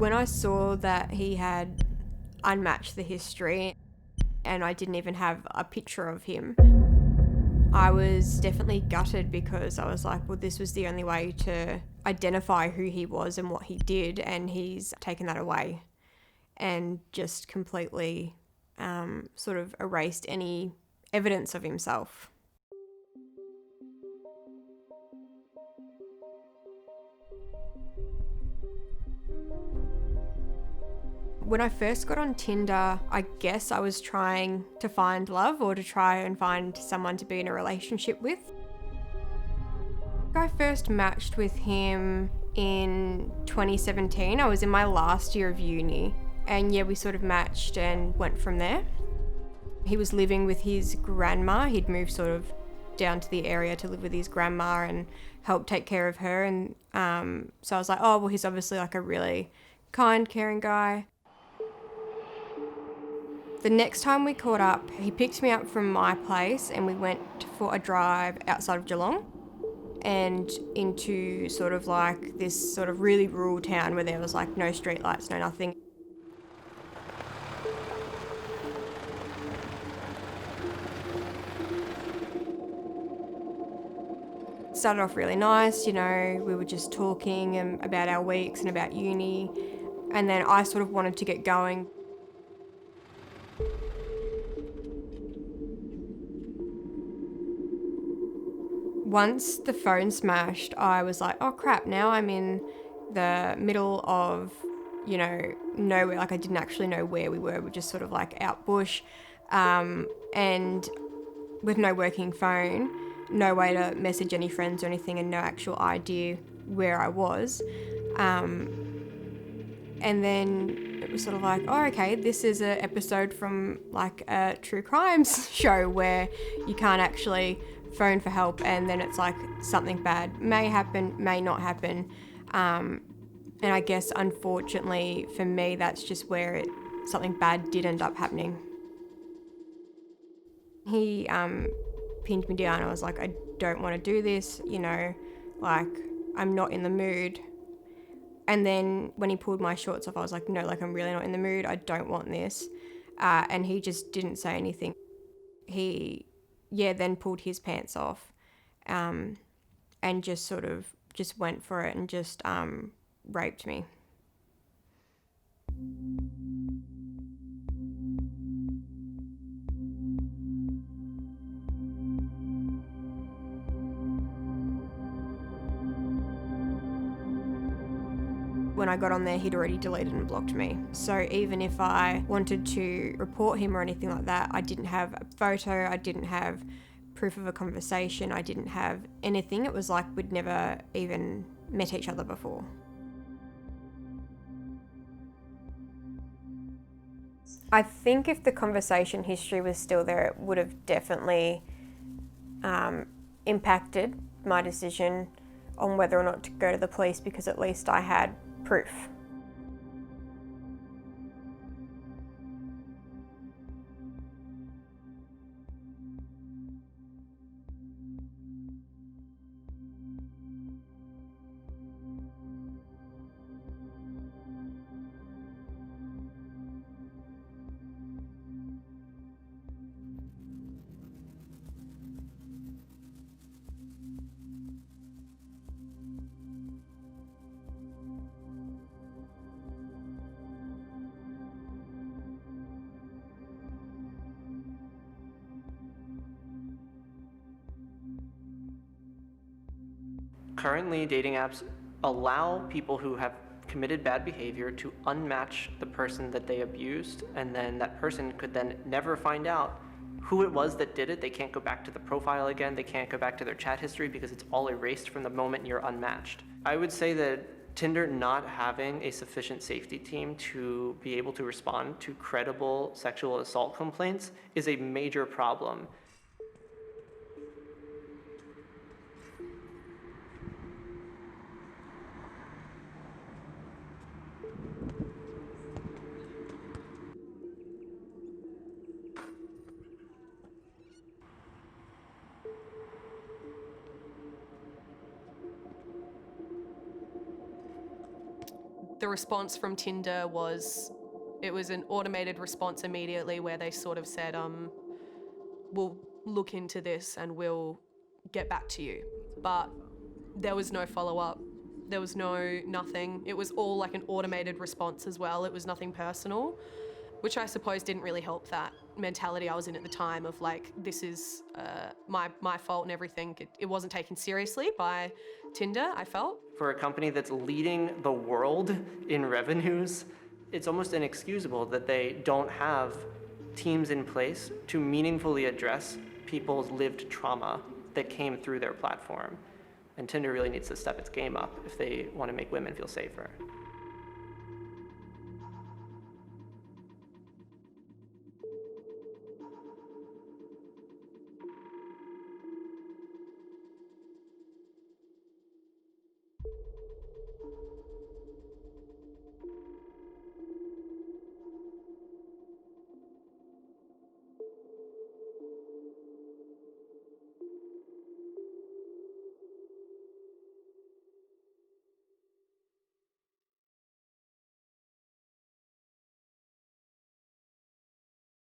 When I saw that he had unmatched the history and I didn't even have a picture of him, I was definitely gutted because I was like, well, this was the only way to identify who he was and what he did, and he's taken that away and just completely sort of erased any evidence of himself. When I first got on Tinder, I guess I was trying to find love or to try and find someone to be in a relationship with. I first matched with him in 2017. I was in my last year of uni, and yeah, we sort of matched and went from there. He was living with his grandma. He'd moved sort of down to the area to live with his grandma and help take care of her. And so I was like, oh, well, he's obviously like a really kind, caring guy. The next time we caught up, he picked me up from my place and we went for a drive outside of Geelong and into sort of like this sort of really rural town where there was like no street lights, no nothing. Started off really nice, you know, we were just talking about our weeks and about uni, and then I sort of wanted to get going. Once the phone smashed, I was like, oh crap, now I'm in the middle of, you know, nowhere. Like I didn't actually know where we were. We're just sort of like out bush, and with no working phone, no way to message any friends or anything, and no actual idea where I was. And then it was sort of like, oh, okay, this is an episode from like a true crimes show where you can't actually phone for help, and then it's like something bad may happen, may not happen. And I guess unfortunately for me, that's just where something bad did end up happening. He pinned me down. I was like, I don't want to do this, you know, like I'm not in the mood. And then when he pulled my shorts off, I was like, no, like I'm really not in the mood. I don't want this. And he just didn't say anything. He, then pulled his pants off, and just sort of just went for it and just raped me. When I got on there, he'd already deleted and blocked me. So even if I wanted to report him or anything like that, I didn't have a photo, I didn't have proof of a conversation, I didn't have anything. It was like we'd never even met each other before. I think if the conversation history was still there, it would have definitely impacted my decision on whether or not to go to the police, because at least I had proof. Currently, dating apps allow people who have committed bad behavior to unmatch the person that they abused, and then that person could then never find out who it was that did it. They can't go back to the profile again. They can't go back to their chat history because it's all erased from the moment you're unmatched. I would say that Tinder not having a sufficient safety team to be able to respond to credible sexual assault complaints is a major problem. The response from Tinder it was an automated response immediately where they sort of said, we'll look into this and we'll get back to you. But there was no follow-up. There was nothing. It was all like an automated response as well. It was nothing personal, which I suppose didn't really help that mentality I was in at the time of like, this is my fault and everything. It wasn't taken seriously by Tinder, I felt. For a company that's leading the world in revenues, it's almost inexcusable that they don't have teams in place to meaningfully address people's lived trauma that came through their platform. And Tinder really needs to step its game up if they want to make women feel safer.